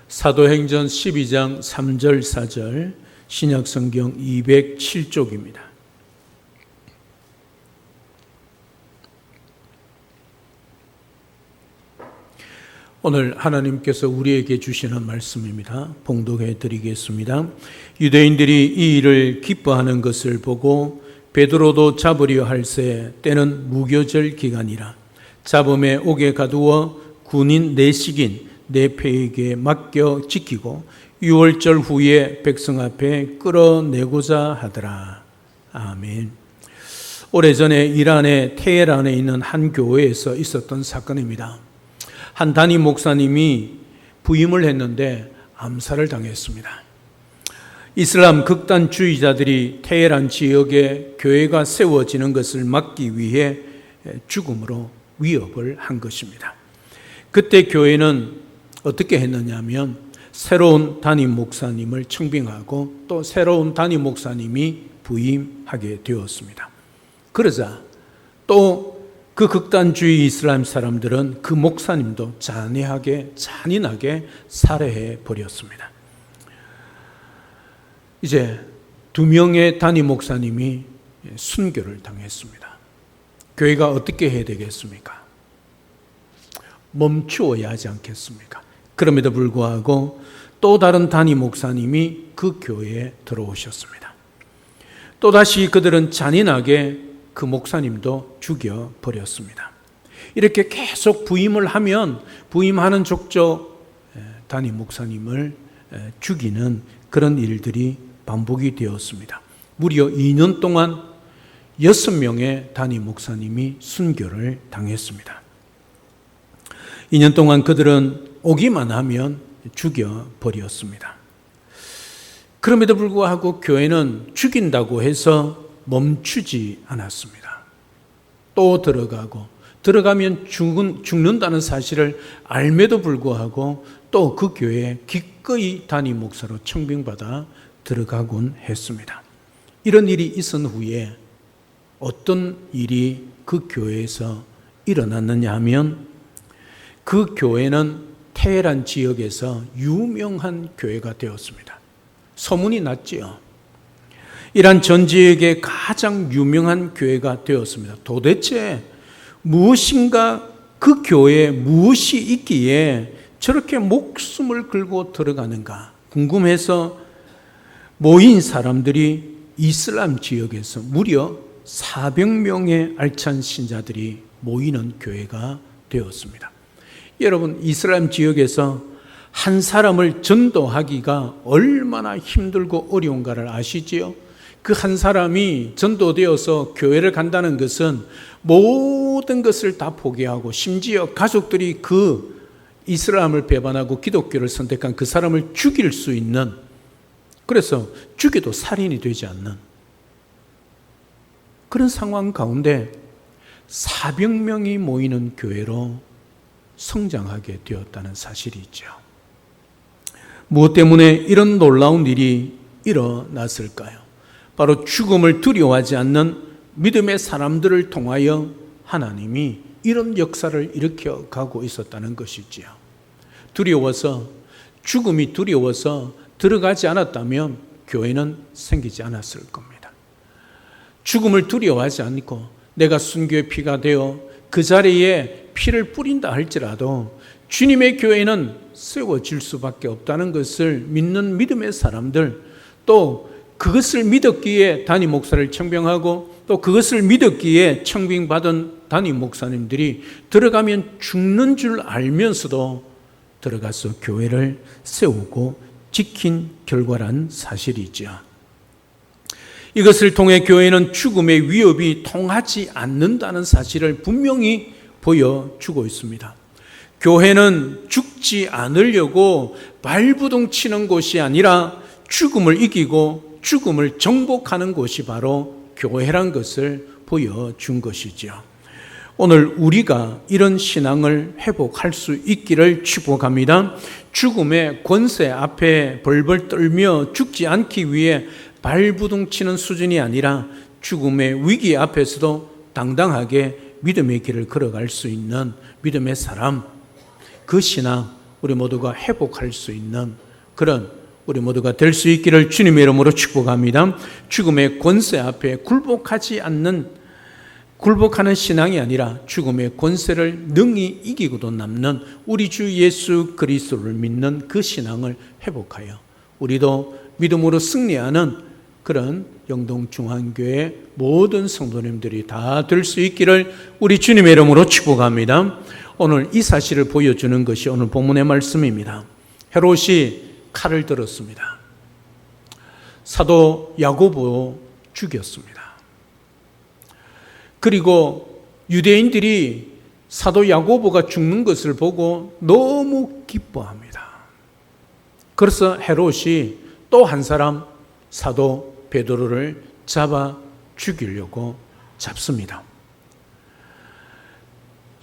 사도행전 12장 3절 4절 신약성경 207쪽입니다. 오늘 하나님께서 우리에게 주시는 말씀입니다. 봉독해 드리겠습니다. 유대인들이 이 일을 기뻐하는 것을 보고 베드로도 잡으려 할새 때는 무교절 기간이라 잡음에 옥에 가두어 군인 내식인 내패에게 맡겨 지키고 6월절 후에 백성 앞에 끌어내고자 하더라. 아멘. 오래전에 이란의 테헤란에 있는 한 교회에서 있었던 사건입니다. 한 담임 목사님이 부임을 했는데 암살을 당했습니다. 이슬람 극단주의자들이 테헤란 지역에 교회가 세워지는 것을 막기 위해 죽음으로 위협을 한 것입니다. 그때 교회는 어떻게 했느냐면 새로운 담임 목사님을 청빙하고 또 새로운 담임 목사님이 부임하게 되었습니다. 그러자 또 그 극단주의 이슬람 사람들은 그 목사님도 잔인하게 살해해 버렸습니다. 이제 2명의 담임 목사님이 순교를 당했습니다. 교회가 어떻게 해야 되겠습니까? 멈추어야 하지 않겠습니까? 그럼에도 불구하고 또 다른 담임 목사님이 그 교회에 들어오셨습니다. 또다시 그들은 잔인하게 그 목사님도 죽여버렸습니다. 이렇게 계속 부임을 하면 부임하는 족족 담임 목사님을 죽이는 그런 일들이 반복이 되었습니다. 무려 2년 동안 6명의 담임 목사님이 순교를 당했습니다. 2년 동안 그들은 오기만 하면 죽여버렸습니다. 그럼에도 불구하고 교회는 죽인다고 해서 멈추지 않았습니다. 또 들어가면 죽는다는 사실을 알매도 불구하고 또 그 교회에 기꺼이 담임 목사로 청빙받아 들어가곤 했습니다. 이런 일이 있은 후에 어떤 일이 그 교회에서 일어났느냐 하면 그 교회는 테헤란 지역에서 유명한 교회가 되었습니다. 소문이 났지요. 이란 전 지역의 가장 유명한 교회가 되었습니다. 도대체 무엇인가 그 교회에 무엇이 있기에 저렇게 목숨을 걸고 들어가는가 궁금해서 모인 사람들이 이슬람 지역에서 무려 400명의 알찬 신자들이 모이는 교회가 되었습니다. 여러분, 이슬람 지역에서 한 사람을 전도하기가 얼마나 힘들고 어려운가를 아시지요? 그 한 사람이 전도되어서 교회를 간다는 것은 모든 것을 다 포기하고 심지어 가족들이 그 이슬람을 배반하고 기독교를 선택한 그 사람을 죽일 수 있는, 그래서 죽여도 살인이 되지 않는 그런 상황 가운데 400명이 모이는 교회로 성장하게 되었다는 사실이 있죠. 무엇 때문에 이런 놀라운 일이 일어났을까요? 바로 죽음을 두려워하지 않는 믿음의 사람들을 통하여 하나님이 이런 역사를 일으켜 가고 있었다는 것이지요. 죽음이 두려워서 들어가지 않았다면 교회는 생기지 않았을 겁니다. 죽음을 두려워하지 않고 내가 순교의 피가 되어 그 자리에 피를 뿌린다 할지라도 주님의 교회는 세워질 수밖에 없다는 것을 믿는 믿음의 사람들, 또 그것을 믿었기에 담임 목사를 청빙하고 또 그것을 믿었기에 청빙받은 담임 목사님들이 들어가면 죽는 줄 알면서도 들어가서 교회를 세우고 지킨 결과란 사실이죠. 이것을 통해 교회는 죽음의 위협이 통하지 않는다는 사실을 분명히 보여주고 있습니다. 교회는 죽지 않으려고 발부둥 치는 곳이 아니라 죽음을 이기고 죽음을 정복하는 곳이 바로 교회란 것을 보여준 것이죠. 오늘 우리가 이런 신앙을 회복할 수 있기를 축복합니다. 죽음의 권세 앞에 벌벌 떨며 죽지 않기 위해 발부둥 치는 수준이 아니라 죽음의 위기 앞에서도 당당하게 믿음의 길을 걸어갈 수 있는 믿음의 사람, 그 신앙 우리 모두가 회복할 수 있는 그런 우리 모두가 될 수 있기를 주님의 이름으로 축복합니다. 죽음의 권세 앞에 굴복하는 신앙이 아니라 죽음의 권세를 능히 이기고도 남는 우리 주 예수 그리스도를 믿는 그 신앙을 회복하여 우리도 믿음으로 승리하는 그런 영동중앙교회 모든 성도님들이 다 될 수 있기를 우리 주님의 이름으로 축복합니다. 오늘 이 사실을 보여주는 것이 오늘 본문의 말씀입니다. 헤롯이 칼을 들었습니다. 사도 야고보 죽였습니다. 그리고 유대인들이 사도 야고보가 죽는 것을 보고 너무 기뻐합니다. 그래서 헤롯이 또 한 사람 사도 베드로를 잡아 죽이려고 잡습니다.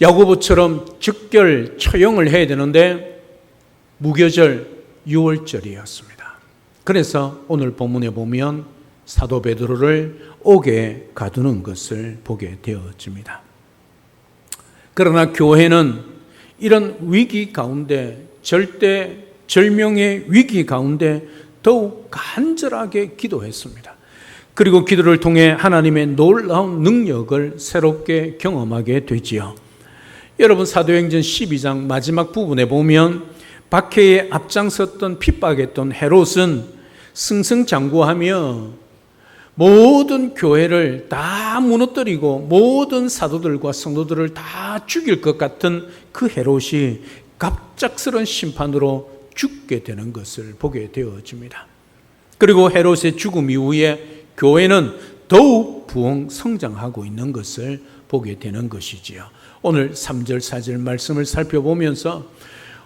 야고보처럼 즉결 처형을 해야 되는데 무교절 6월절이었습니다. 그래서 오늘 본문에 보면 사도 베드로를 옥에 가두는 것을 보게 되어집니다. 그러나 교회는 이런 위기 가운데 절명의 위기 가운데 더욱 간절하게 기도했습니다. 그리고 기도를 통해 하나님의 놀라운 능력을 새롭게 경험하게 되지요. 여러분 사도행전 12장 마지막 부분에 보면 박해에 앞장섰던 핍박했던 헤롯은 승승장구하며 모든 교회를 다 무너뜨리고 모든 사도들과 성도들을 다 죽일 것 같은 그 헤롯이 갑작스런 심판으로 죽게 되는 것을 보게 되어집니다. 그리고 헤롯의 죽음 이후에 교회는 더욱 부흥 성장하고 있는 것을 보게 되는 것이지요. 오늘 3절 4절 말씀을 살펴보면서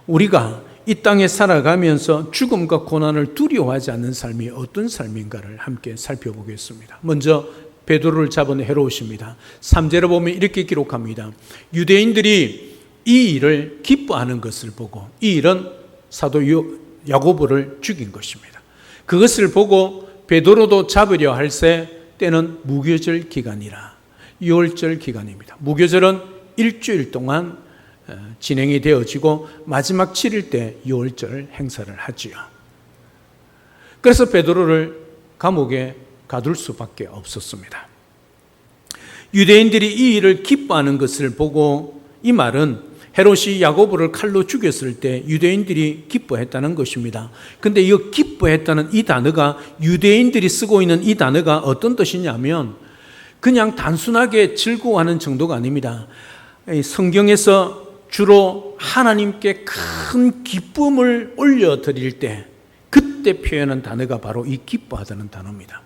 우리가 이 땅에 살아가면서 죽음과 고난을 두려워하지 않는 삶이 어떤 삶인가를 함께 살펴보겠습니다. 먼저 베드로를 잡은 헤롯입니다. 3절에 보면 이렇게 기록합니다. 유대인들이 이 일을 기뻐하는 것을 보고, 이 일은 사도 야고보를 죽인 것입니다. 그것을 보고 베드로도 잡으려 할새 때는 무교절 기간이라 6월절 기간입니다. 무교절은 일주일 동안 진행이 되어지고 마지막 7일 때 6월절 행사를 하지요. 그래서 베드로를 감옥에 가둘 수밖에 없었습니다. 유대인들이 이 일을 기뻐하는 것을 보고, 이 말은 헤롯이 야고보를 칼로 죽였을 때 유대인들이 기뻐했다는 것입니다. 그런데 이 기뻐했다는 이 단어가, 유대인들이 쓰고 있는 이 단어가 어떤 뜻이냐면 그냥 단순하게 즐거워하는 정도가 아닙니다. 성경에서 주로 하나님께 큰 기쁨을 올려드릴 때 그때 표현한 단어가 바로 이 기뻐하다는 단어입니다.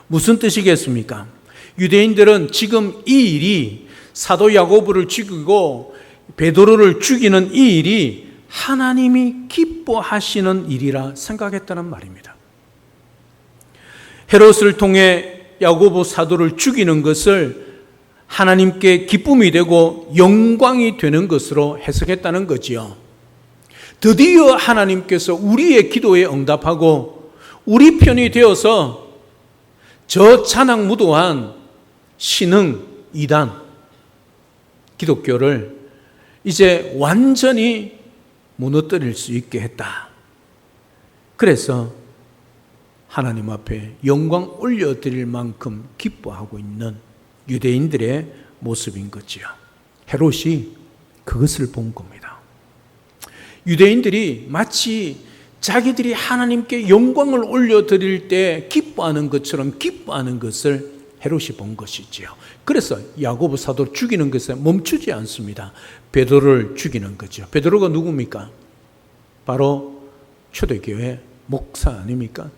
무슨 뜻이겠습니까? 유대인들은 지금 이 일이 사도 야고보를 죽이고 베드로를 죽이는 이 일이 하나님이 기뻐하시는 일이라 생각했다는 말입니다. 헤롯을 통해 야고보 사도를 죽이는 것을 하나님께 기쁨이 되고 영광이 되는 것으로 해석했다는 거지요. 드디어 하나님께서 우리의 기도에 응답하고 우리 편이 되어서 저 잔악무도한 신흥 이단 기독교를 이제 완전히 무너뜨릴 수 있게 했다. 그래서 하나님 앞에 영광 올려드릴 만큼 기뻐하고 있는 유대인들의 모습인 거지요. 헤롯이 그것을 본 겁니다. 유대인들이 마치 자기들이 하나님께 영광을 올려드릴 때 기뻐하는 것처럼 기뻐하는 것을 헤롯이 본 것이지요. 그래서 야고보 사도를 죽이는 것에 멈추지 않습니다. 베드로를 죽이는 거죠. 베드로가 누굽니까? 바로 초대교회 목사 아닙니까?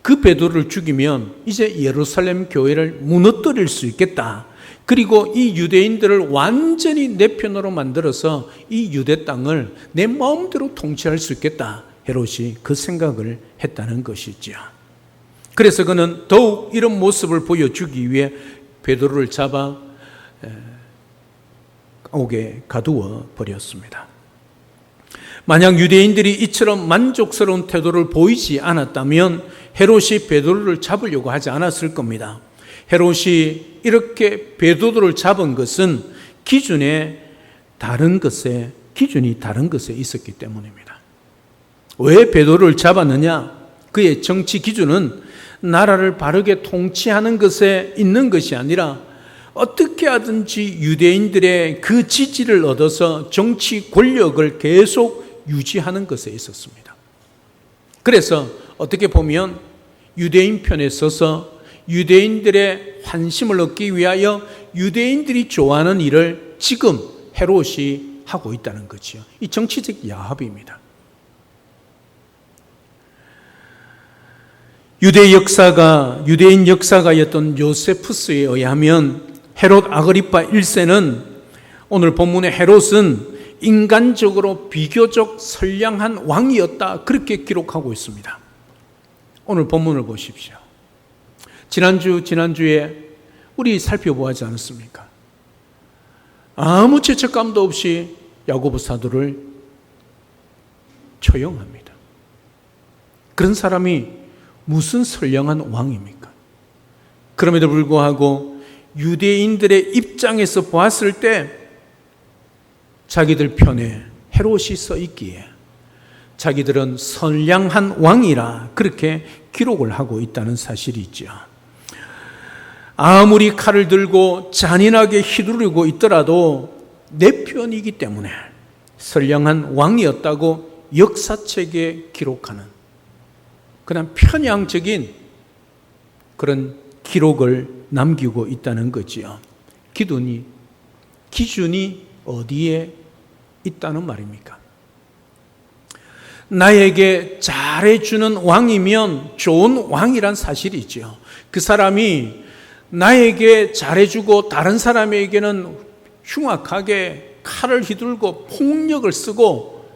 그 베드로를 죽이면 이제 예루살렘 교회를 무너뜨릴 수 있겠다. 그리고 이 유대인들을 완전히 내 편으로 만들어서 이 유대 땅을 내 마음대로 통치할 수 있겠다. 헤롯이 그 생각을 했다는 것이지요. 그래서 그는 더욱 이런 모습을 보여주기 위해 베드로를 잡아 옥에 가두어 버렸습니다. 만약 유대인들이 이처럼 만족스러운 태도를 보이지 않았다면 헤롯이 베드로를 잡으려고 하지 않았을 겁니다. 헤롯이 이렇게 베드로를 잡은 것은 기준에 다른 것에 기준이 다른 것에 있었기 때문입니다. 왜 베드로를 잡았느냐? 그의 정치 기준은 나라를 바르게 통치하는 것에 있는 것이 아니라 어떻게 하든지 유대인들의 그 지지를 얻어서 정치 권력을 계속 유지하는 것에 있었습니다. 그래서 어떻게 보면 유대인 편에 서서 유대인들의 환심을 얻기 위하여 유대인들이 좋아하는 일을 지금 헤롯이 하고 있다는 거죠. 이 정치적 야합입니다. 유대인 역사가였던 요세푸스에 의하면 헤롯 아그리파 1세는, 오늘 본문의 헤롯은 인간적으로 비교적 선량한 왕이었다, 그렇게 기록하고 있습니다. 오늘 본문을 보십시오. 지난주에 우리 살펴보지 않았습니까? 아무 죄책감도 없이 야고보 사도를 처형합니다. 그런 사람이 무슨 선량한 왕입니까? 그럼에도 불구하고 유대인들의 입장에서 보았을 때 자기들 편에 헤롯이 서 있기에 자기들은 선량한 왕이라 그렇게 기록을 하고 있다는 사실이 있죠. 아무리 칼을 들고 잔인하게 휘두르고 있더라도 내 편이기 때문에 선량한 왕이었다고 역사책에 기록하는 그냥 편향적인 그런 기록을 남기고 있다는 거지요. 기준이 어디에 있다는 말입니까? 나에게 잘해주는 왕이면 좋은 왕이란 사실이죠. 그 사람이 나에게 잘해주고 다른 사람에게는 흉악하게 칼을 휘둘고 폭력을 쓰고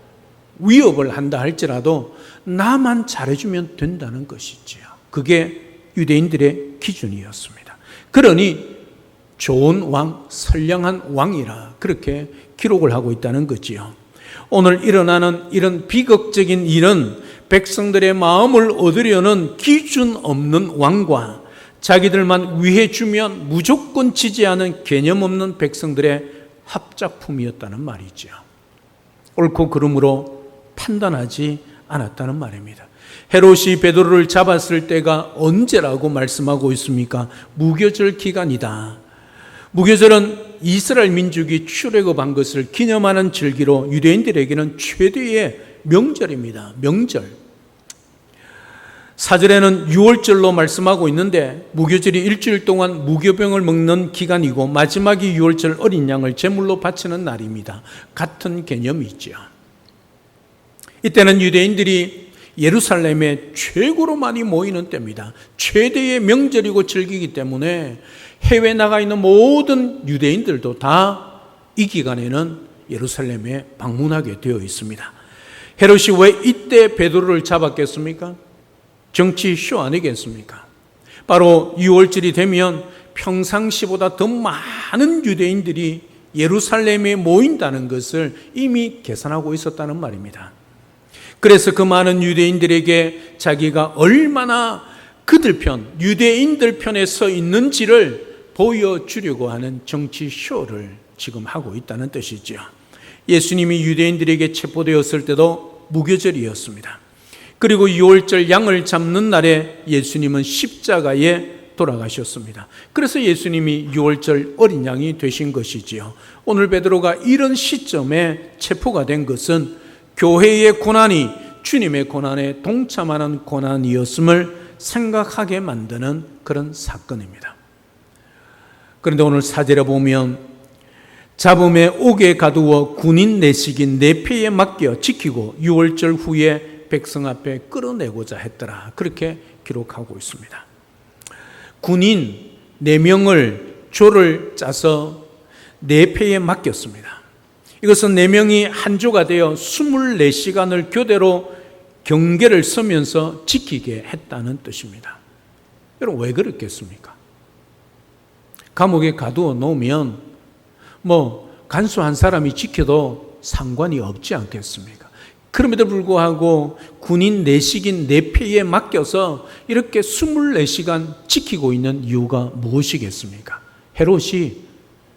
위협을 한다 할지라도 나만 잘해주면 된다는 것이지요. 그게 유대인들의 기준이었습니다. 그러니 좋은 왕, 선량한 왕이라 그렇게 기록을 하고 있다는 거지요. 오늘 일어나는 이런 비극적인 일은 백성들의 마음을 얻으려는 기준 없는 왕과 자기들만 위해주면 무조건 지지하는 개념 없는 백성들의 합작품이었다는 말이죠. 옳고 그름으로 판단하지 않았다는 말입니다. 헤롯이 베드로를 잡았을 때가 언제라고 말씀하고 있습니까? 무교절 기간이다. 무교절은 이스라엘 민족이 출애굽한 것을 기념하는 절기로 유대인들에게는 최대의 명절입니다. 명절. 사절에는 6월절로 말씀하고 있는데 무교절이 일주일 동안 무교병을 먹는 기간이고 마지막이 6월절 어린 양을 제물로 바치는 날입니다. 같은 개념이죠. 이때는 유대인들이 예루살렘에 최고로 많이 모이는 때입니다. 최대의 명절이고 절기이기 때문에 해외에 나가 있는 모든 유대인들도 다 이 기간에는 예루살렘에 방문하게 되어 있습니다. 헤롯이 왜 이때 베드로를 잡았겠습니까? 정치 쇼 아니겠습니까? 바로 6월절이 되면 평상시보다 더 많은 유대인들이 예루살렘에 모인다는 것을 이미 계산하고 있었다는 말입니다. 그래서 그 많은 유대인들에게 자기가 얼마나 그들 편, 유대인들 편에 서 있는지를 보여주려고 하는 정치 쇼를 지금 하고 있다는 뜻이죠. 예수님이 유대인들에게 체포되었을 때도 무교절이었습니다. 그리고 6월절 양을 잡는 날에 예수님은 십자가에 돌아가셨습니다. 그래서 예수님이 6월절 어린 양이 되신 것이지요. 오늘 베드로가 이런 시점에 체포가 된 것은 교회의 고난이 주님의 고난에 동참하는 고난이었음을 생각하게 만드는 그런 사건입니다. 그런데 오늘 사절에 보면 잡음에 옥에 가두어 군인 내식인 내패에 맡겨 지키고 6월절 후에 백성 앞에 끌어내고자 했더라. 그렇게 기록하고 있습니다. 군인 4명을 조를 짜서 내패에 맡겼습니다. 이것은 4명이 한 조가 되어 24시간을 교대로 경계를 서면서 지키게 했다는 뜻입니다. 여러분 왜 그렇겠습니까? 감옥에 가두어 놓으면 간수한 사람이 지켜도 상관이 없지 않겠습니까? 그럼에도 불구하고 군인 내식인 내패에 맡겨서 이렇게 24시간 지키고 있는 이유가 무엇이겠습니까? 헤롯이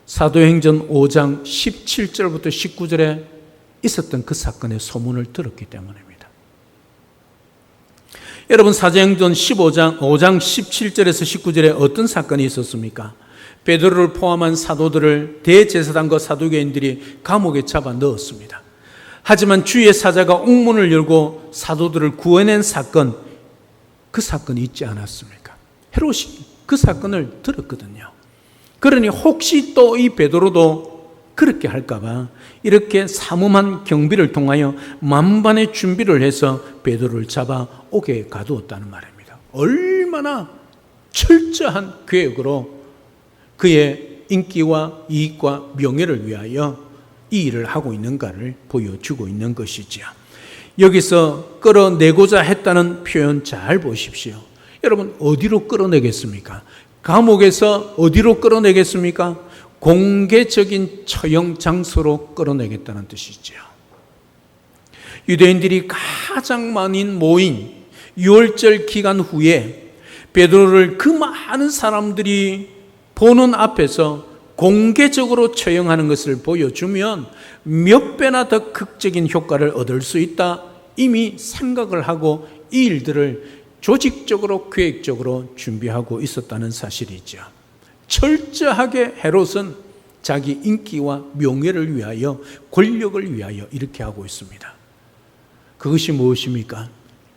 사도행전 5장 17절부터 19절에 있었던 그 사건의 소문을 들었기 때문입니다. 여러분, 사도행전 5장 17절에서 19절에 어떤 사건이 있었습니까? 베드로를 포함한 사도들을 대제사장과 사두개인들이 감옥에 잡아 넣었습니다. 하지만 주의 사자가 옥문을 열고 사도들을 구해낸 사건, 그 사건이 있지 않았습니까? 헤롯이 그 사건을 들었거든요. 그러니 혹시 또 이 베드로도 그렇게 할까봐 이렇게 삼엄한 경비를 통하여 만반의 준비를 해서 베드로를 잡아 옥에 가두었다는 말입니다. 얼마나 철저한 계획으로 그의 인기와 이익과 명예를 위하여 이 일을 하고 있는가를 보여주고 있는 것이지요. 여기서 끌어내고자 했다는 표현 잘 보십시오. 여러분, 어디로 끌어내겠습니까? 감옥에서 어디로 끌어내겠습니까? 공개적인 처형 장소로 끌어내겠다는 뜻이죠. 유대인들이 가장 많이 모인 6월절 기간 후에 베드로를 그 많은 사람들이 보는 앞에서 공개적으로 처형하는 것을 보여주면 몇 배나 더 극적인 효과를 얻을 수 있다, 이미 생각을 하고 이 일들을 조직적으로 계획적으로 준비하고 있었다는 사실이죠. 철저하게 헤롯은 자기 인기와 명예를 위하여, 권력을 위하여 이렇게 하고 있습니다. 그것이 무엇입니까?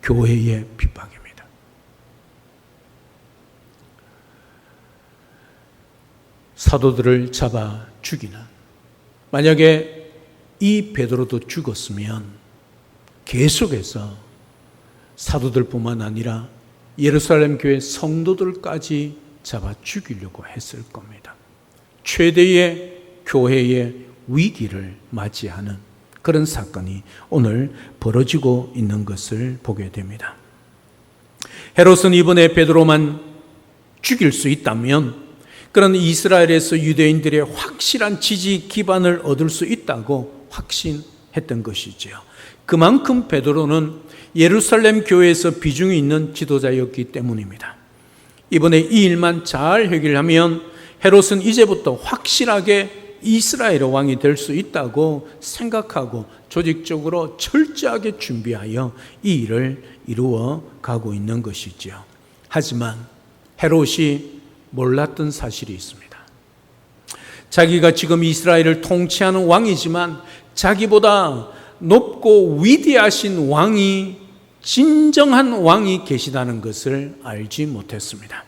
교회의 핍박입니다. 사도들을 잡아 죽이는, 만약에 이 베드로도 죽었으면 계속해서 사도들뿐만 아니라 예루살렘 교회 성도들까지 잡아 죽이려고 했을 겁니다. 최대의 교회의 위기를 맞이하는 그런 사건이 오늘 벌어지고 있는 것을 보게 됩니다. 헤롯은 이번에 베드로만 죽일 수 있다면 그런 이스라엘에서 유대인들의 확실한 지지 기반을 얻을 수 있다고 확신했던 것이지요. 그만큼 베드로는 예루살렘 교회에서 비중이 있는 지도자였기 때문입니다. 이번에 이 일만 잘 해결하면 헤롯은 이제부터 확실하게 이스라엘의 왕이 될 수 있다고 생각하고 조직적으로 철저하게 준비하여 이 일을 이루어 가고 있는 것이죠. 하지만 헤롯이 몰랐던 사실이 있습니다. 자기가 지금 이스라엘을 통치하는 왕이지만 자기보다 높고 위대하신 왕이, 진정한 왕이 계시다는 것을 알지 못했습니다.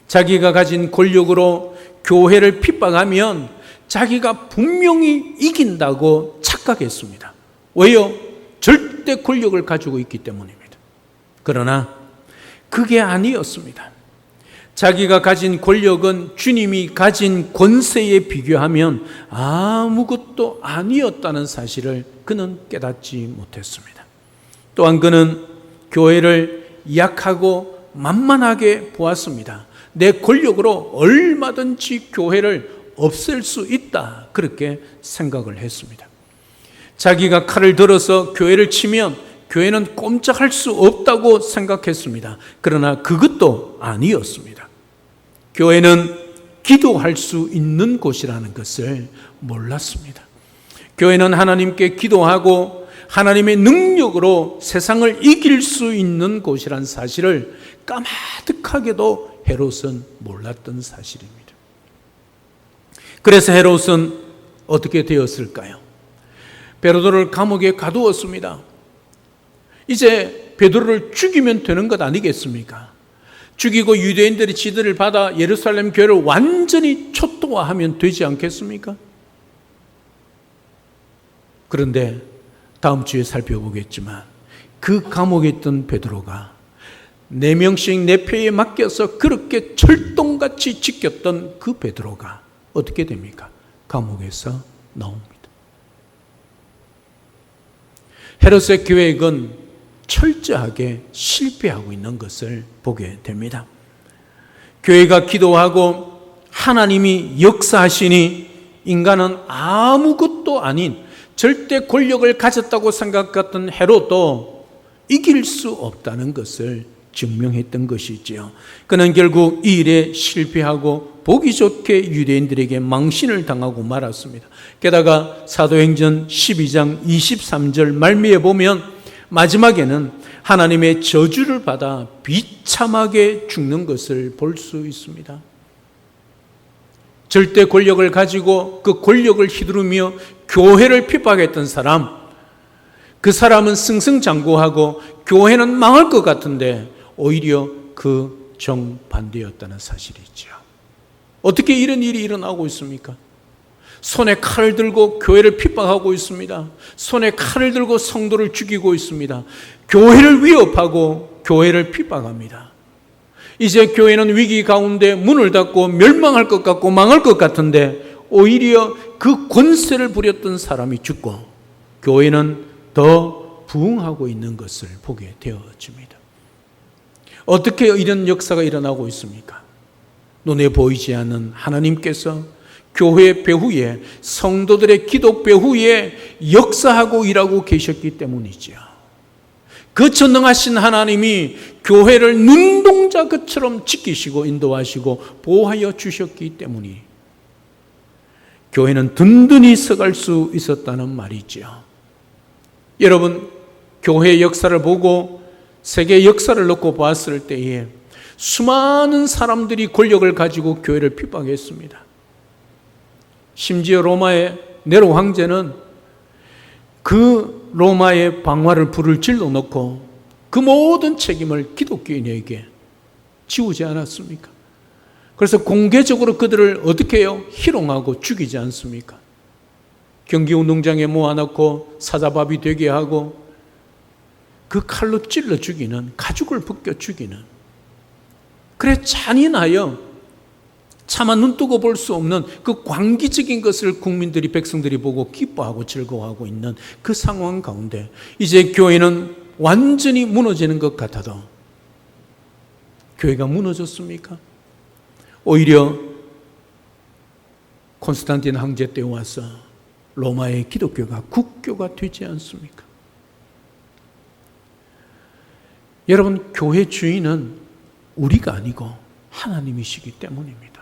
자기가 가진 권력으로 교회를 핍박하면 자기가 분명히 이긴다고 착각했습니다. 왜요? 절대 권력을 가지고 있기 때문입니다. 그러나 그게 아니었습니다. 자기가 가진 권력은 주님이 가진 권세에 비교하면 아무것도 아니었다는 사실을 그는 깨닫지 못했습니다. 또한 그는 교회를 약하고 만만하게 보았습니다. 내 권력으로 얼마든지 교회를 없앨 수 있다, 그렇게 생각을 했습니다. 자기가 칼을 들어서 교회를 치면 교회는 꼼짝할 수 없다고 생각했습니다. 그러나 그것도 아니었습니다. 교회는 기도할 수 있는 곳이라는 것을 몰랐습니다. 교회는 하나님께 기도하고 하나님의 능력으로 세상을 이길 수 있는 곳이란 사실을 까마득하게도 헤롯은 몰랐던 사실입니다. 그래서 헤롯은 어떻게 되었을까요? 베드로를 감옥에 가두었습니다. 이제 베드로를 죽이면 되는 것 아니겠습니까? 죽이고 유대인들이 지도를 받아 예루살렘 교회를 완전히 초토화하면 되지 않겠습니까? 그런데 다음 주에 살펴보겠지만 그 감옥에 있던 베드로가 4명씩 내 표에 맡겨서 그렇게 철동같이 지켰던 그 베드로가 어떻게 됩니까? 감옥에서 나옵니다. 헤롯의 계획은 철저하게 실패하고 있는 것을 보게 됩니다. 교회가 기도하고 하나님이 역사하시니 인간은 아무것도 아닌 절대 권력을 가졌다고 생각했던 헤롯도 이길 수 없다는 것을 증명했던 것이지요. 그는 결국 이 일에 실패하고 보기 좋게 유대인들에게 망신을 당하고 말았습니다. 게다가 사도행전 12장 23절 말미에 보면 마지막에는 하나님의 저주를 받아 비참하게 죽는 것을 볼 수 있습니다. 절대 권력을 가지고 그 권력을 휘두르며 교회를 핍박했던 사람, 그 사람은 승승장구하고 교회는 망할 것 같은데 오히려 그 정반대였다는 사실이죠. 어떻게 이런 일이 일어나고 있습니까? 손에 칼을 들고 교회를 핍박하고 있습니다. 손에 칼을 들고 성도를 죽이고 있습니다. 교회를 위협하고 교회를 핍박합니다. 이제 교회는 위기 가운데 문을 닫고 멸망할 것 같고 망할 것 같은데 오히려 그 권세를 부렸던 사람이 죽고 교회는 더 부흥하고 있는 것을 보게 되어집니다. 어떻게 이런 역사가 일어나고 있습니까? 눈에 보이지 않는 하나님께서 교회 배후에, 성도들의 기도 배후에 역사하고 일하고 계셨기 때문이죠. 그 전능하신 하나님이 교회를 눈동자 것처럼 지키시고 인도하시고 보호하여 주셨기 때문이 교회는 든든히 서갈 수 있었다는 말이죠. 여러분, 교회의 역사를 보고 세계 역사를 놓고 봤을 때에 수많은 사람들이 권력을 가지고 교회를 핍박했습니다. 심지어 로마의 네로 황제는 그 로마의 방화를 불을 질러 놓고 그 모든 책임을 기독교인에게 지우지 않았습니까? 그래서 공개적으로 그들을 어떻게 해요? 희롱하고 죽이지 않습니까? 경기운동장에 모아놓고 사자밥이 되게 하고 그 칼로 찔러 죽이는, 가죽을 벗겨 죽이는, 그래 잔인하여 차마 눈뜨고 볼 수 없는 그 광기적인 것을 국민들이, 백성들이 보고 기뻐하고 즐거워하고 있는 그 상황 가운데 이제 교회는 완전히 무너지는 것 같아도 교회가 무너졌습니까? 오히려 콘스탄틴 황제 때 와서 로마의 기독교가 국교가 되지 않습니까? 여러분, 교회 주인은 우리가 아니고 하나님이시기 때문입니다.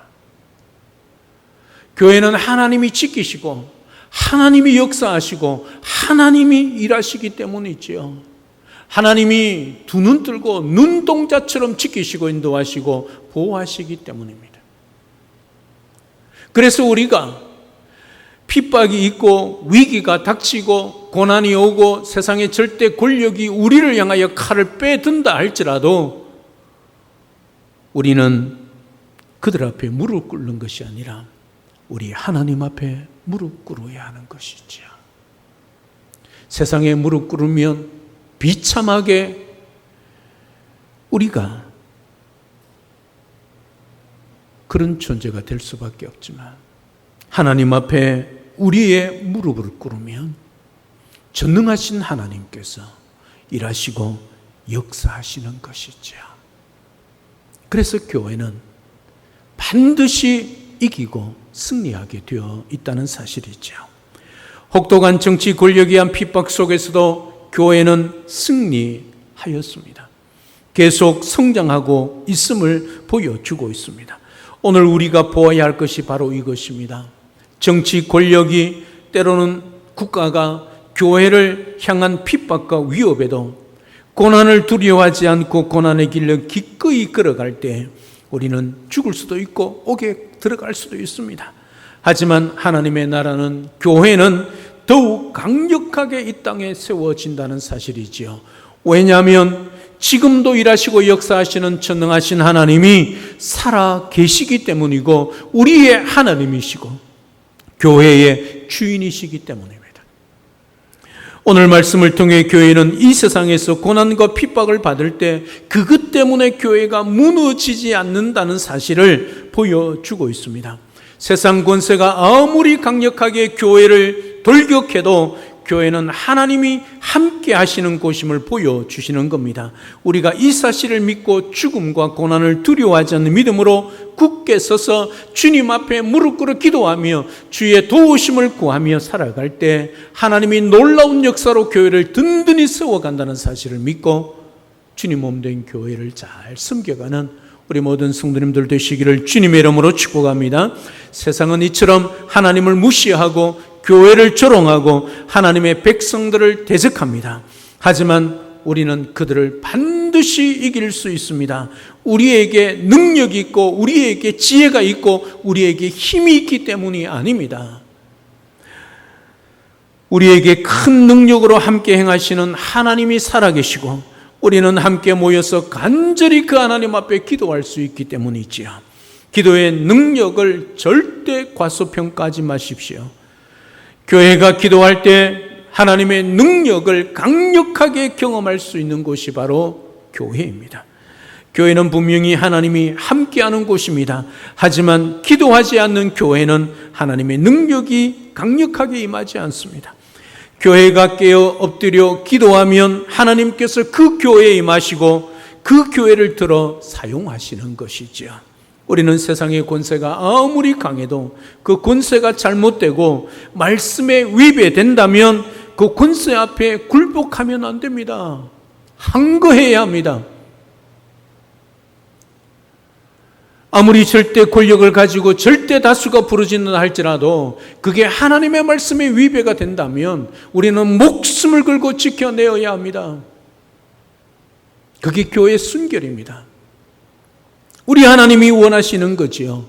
교회는 하나님이 지키시고 하나님이 역사하시고 하나님이 일하시기 때문이지요. 하나님이 두 눈 들고 눈동자처럼 지키시고 인도하시고 보호하시기 때문입니다. 그래서 우리가 핍박이 있고 위기가 닥치고 고난이 오고 세상의 절대 권력이 우리를 향하여 칼을 빼든다 할지라도 우리는 그들 앞에 무릎 꿇는 것이 아니라 우리 하나님 앞에 무릎 꿇어야 하는 것이지요. 세상에 무릎 꿇으면 비참하게 우리가 그런 존재가 될 수밖에 없지만 하나님 앞에 우리의 무릎을 꿇으면 전능하신 하나님께서 일하시고 역사하시는 것이죠. 그래서 교회는 반드시 이기고 승리하게 되어 있다는 사실이죠. 혹독한 정치 권력에 의한 핍박 속에서도 교회는 승리하였습니다. 계속 성장하고 있음을 보여주고 있습니다. 오늘 우리가 보아야 할 것이 바로 이것입니다. 정치 권력이 때로는 국가가 교회를 향한 핍박과 위협에도 고난을 두려워하지 않고 고난의 길을 기꺼이 걸어갈 때 우리는 죽을 수도 있고 옥에 들어갈 수도 있습니다. 하지만 하나님의 나라는, 교회는 더욱 강력하게 이 땅에 세워진다는 사실이지요. 왜냐하면 지금도 일하시고 역사하시는 전능하신 하나님이 살아 계시기 때문이고 우리의 하나님이시고 교회의 주인이시기 때문입니다. 오늘 말씀을 통해 교회는 이 세상에서 고난과 핍박을 받을 때 그것 때문에 교회가 무너지지 않는다는 사실을 보여주고 있습니다. 세상 권세가 아무리 강력하게 교회를 돌격해도 교회는 하나님이 함께 하시는 곳임을 보여주시는 겁니다. 우리가 이 사실을 믿고 죽음과 고난을 두려워하지 않는 믿음으로 굳게 서서 주님 앞에 무릎 꿇어 기도하며 주의 도우심을 구하며 살아갈 때 하나님이 놀라운 역사로 교회를 든든히 세워간다는 사실을 믿고 주님 몸된 교회를 잘 섬겨가는 우리 모든 성도님들 되시기를 주님의 이름으로 축복합니다. 세상은 이처럼 하나님을 무시하고 교회를 조롱하고 하나님의 백성들을 대적합니다. 하지만 우리는 그들을 반드시 이길 수 있습니다. 우리에게 능력이 있고 우리에게 지혜가 있고 우리에게 힘이 있기 때문이 아닙니다. 우리에게 큰 능력으로 함께 행하시는 하나님이 살아계시고 우리는 함께 모여서 간절히 그 하나님 앞에 기도할 수 있기 때문이지요. 기도의 능력을 절대 과소평가하지 마십시오. 교회가 기도할 때 하나님의 능력을 강력하게 경험할 수 있는 곳이 바로 교회입니다. 교회는 분명히 하나님이 함께하는 곳입니다. 하지만 기도하지 않는 교회는 하나님의 능력이 강력하게 임하지 않습니다. 교회가 깨어 엎드려 기도하면 하나님께서 그 교회에 임하시고 그 교회를 들어 사용하시는 것이지요. 우리는 세상의 권세가 아무리 강해도 그 권세가 잘못되고 말씀에 위배된다면 그 권세 앞에 굴복하면 안 됩니다. 항거해야 합니다. 아무리 절대 권력을 가지고 절대 다수가 부르짖는다 할지라도 그게 하나님의 말씀에 위배가 된다면 우리는 목숨을 걸고 지켜내어야 합니다. 그게 교회의 순결입니다. 우리 하나님이 원하시는 거지요.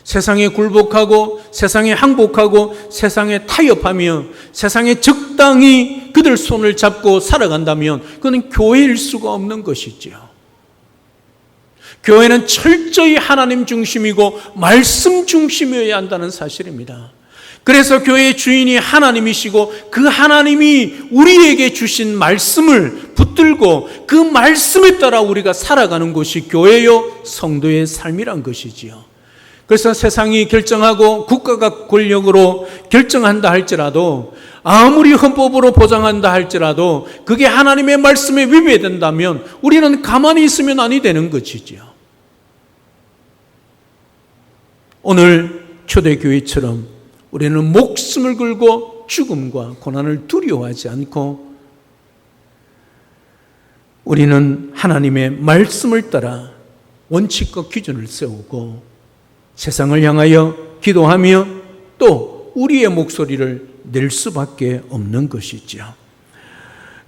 세상에 굴복하고 세상에 항복하고 세상에 타협하며 세상에 적당히 그들 손을 잡고 살아간다면 그건 교회일 수가 없는 것이지요. 교회는 철저히 하나님 중심이고 말씀 중심이어야 한다는 사실입니다. 그래서 교회의 주인이 하나님이시고 그 하나님이 우리에게 주신 말씀을 붙들고 그 말씀에 따라 우리가 살아가는 것이 교회요 성도의 삶이란 것이지요. 그래서 세상이 결정하고 국가가 권력으로 결정한다 할지라도 아무리 헌법으로 보장한다 할지라도 그게 하나님의 말씀에 위배된다면 우리는 가만히 있으면 아니 되는 것이지요. 오늘 초대교회처럼 우리는 목숨을 걸고 죽음과 고난을 두려워하지 않고 우리는 하나님의 말씀을 따라 원칙과 기준을 세우고 세상을 향하여 기도하며 또 우리의 목소리를 낼 수밖에 없는 것이지요.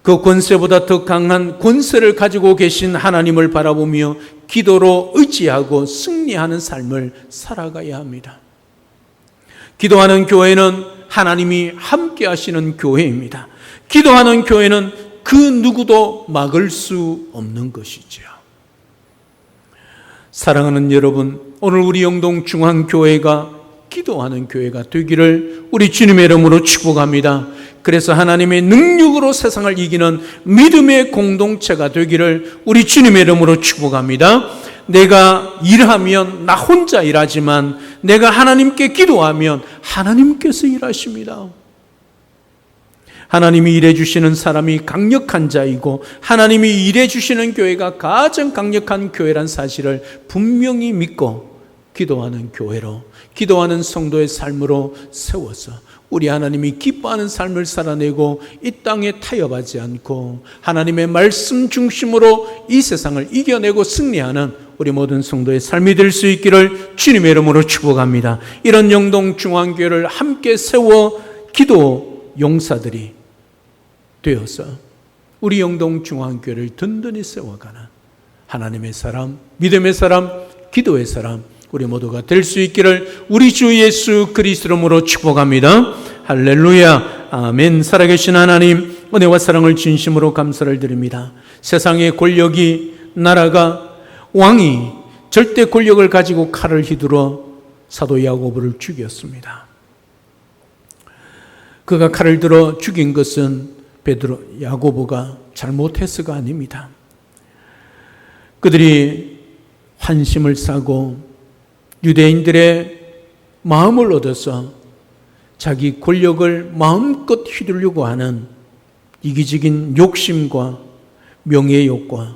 그 권세보다 더 강한 권세를 가지고 계신 하나님을 바라보며 기도로 의지하고 승리하는 삶을 살아가야 합니다. 기도하는 교회는 하나님이 함께 하시는 교회입니다. 기도하는 교회는 그 누구도 막을 수 없는 것이지요. 사랑하는 여러분, 오늘 우리 영동 중앙교회가 기도하는 교회가 되기를 우리 주님의 이름으로 축복합니다. 그래서 하나님의 능력으로 세상을 이기는 믿음의 공동체가 되기를 우리 주님의 이름으로 축복합니다. 내가 일하면 나 혼자 일하지만 내가 하나님께 기도하면 하나님께서 일하십니다. 하나님이 일해 주시는 사람이 강력한 자이고 하나님이 일해 주시는 교회가 가장 강력한 교회란 사실을 분명히 믿고 기도하는 교회로, 기도하는 성도의 삶으로 세워서 우리 하나님이 기뻐하는 삶을 살아내고 이 땅에 타협하지 않고 하나님의 말씀 중심으로 이 세상을 이겨내고 승리하는 우리 모든 성도의 삶이 될 수 있기를 주님의 이름으로 축복합니다. 이런 영동 중앙교회를 함께 세워 기도 용사들이 되어서 우리 영동 중앙교회를 든든히 세워가는 하나님의 사람, 믿음의 사람, 기도의 사람 우리 모두가 될 수 있기를 우리 주 예수 그리스도 이름으로 축복합니다. 할렐루야, 아멘. 살아계신 하나님, 은혜와 사랑을 진심으로 감사를 드립니다. 세상의 권력이, 나라가, 왕이 절대 권력을 가지고 칼을 휘두르어 사도 야고보를 죽였습니다. 그가 칼을 들어 죽인 것은 야고보가 잘못해서가 아닙니다. 그들이 환심을 사고 유대인들의 마음을 얻어서 자기 권력을 마음껏 휘두르려고 하는 이기적인 욕심과 명예욕과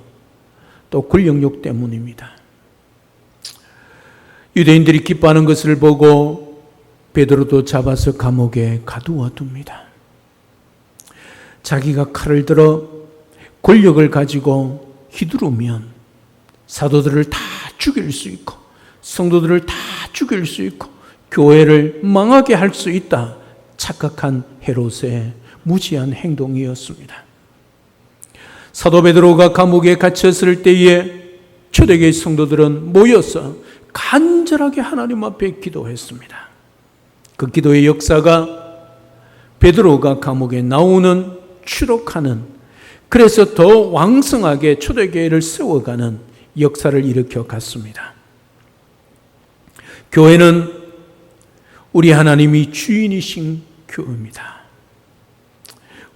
또 권력욕 때문입니다. 유대인들이 기뻐하는 것을 보고 베드로도 잡아서 감옥에 가두어 둡니다. 자기가 칼을 들어 권력을 가지고 휘두르면 사도들을 다 죽일 수 있고 성도들을 다 죽일 수 있고 교회를 망하게 할 수 있다 착각한 헤롯의 무지한 행동이었습니다. 사도 베드로가 감옥에 갇혔을 때에 초대교회 성도들은 모여서 간절하게 하나님 앞에 기도했습니다. 그 기도의 역사가 베드로가 감옥에 나오는, 추록하는, 그래서 더 왕성하게 초대교회를 세워가는 역사를 일으켜 갔습니다. 교회는 우리 하나님이 주인이신 교회입니다.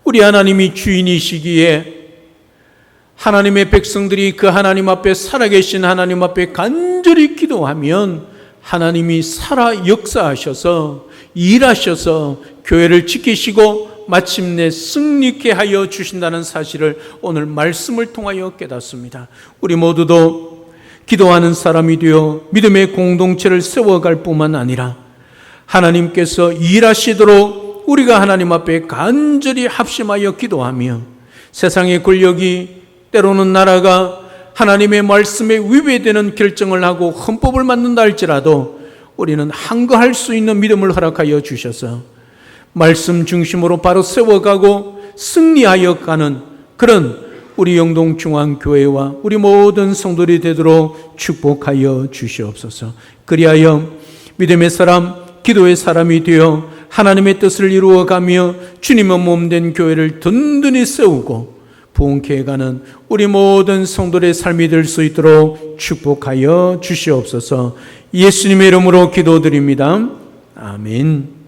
우리 하나님이 주인이시기에 하나님의 백성들이 그 하나님 앞에, 살아계신 하나님 앞에 간절히 기도하면 하나님이 살아 역사하셔서 일하셔서 교회를 지키시고 마침내 승리케 하여 주신다는 사실을 오늘 말씀을 통하여 깨닫습니다. 우리 모두도 기도하는 사람이 되어 믿음의 공동체를 세워갈 뿐만 아니라 하나님께서 일하시도록 우리가 하나님 앞에 간절히 합심하여 기도하며 세상의 권력이, 때로는 나라가 하나님의 말씀에 위배되는 결정을 하고 헌법을 만든다 할지라도 우리는 항거할 수 있는 믿음을 허락하여 주셔서 말씀 중심으로 바로 세워가고 승리하여 가는 그런 우리 영동중앙교회와 우리 모든 성도들이 되도록 축복하여 주시옵소서. 그리하여 믿음의 사람, 기도의 사람이 되어 하나님의 뜻을 이루어가며 주님의 몸된 교회를 든든히 세우고 부흥케 해가는 우리 모든 성도들의 삶이 될 수 있도록 축복하여 주시옵소서. 예수님의 이름으로 기도드립니다. 아멘.